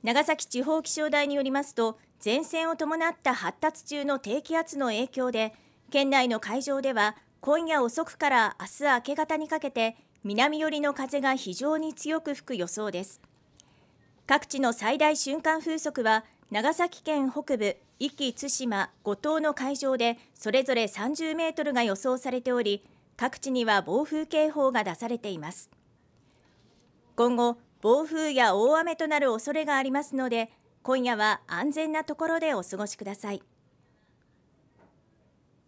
長崎地方気象台によりますと、前線を伴った発達中の低気圧の影響で、県内の海上では今夜遅くから明日明け方にかけて南寄りの風が非常に強く吹く予想です。各地の最大瞬間風速は長崎県北部、壱岐・対馬、五島の海上でそれぞれ30メートルが予想されており、各地には暴風警報が出されています。今後、暴風や大雨となる恐れがありますので、今夜は安全なところでお過ごしください。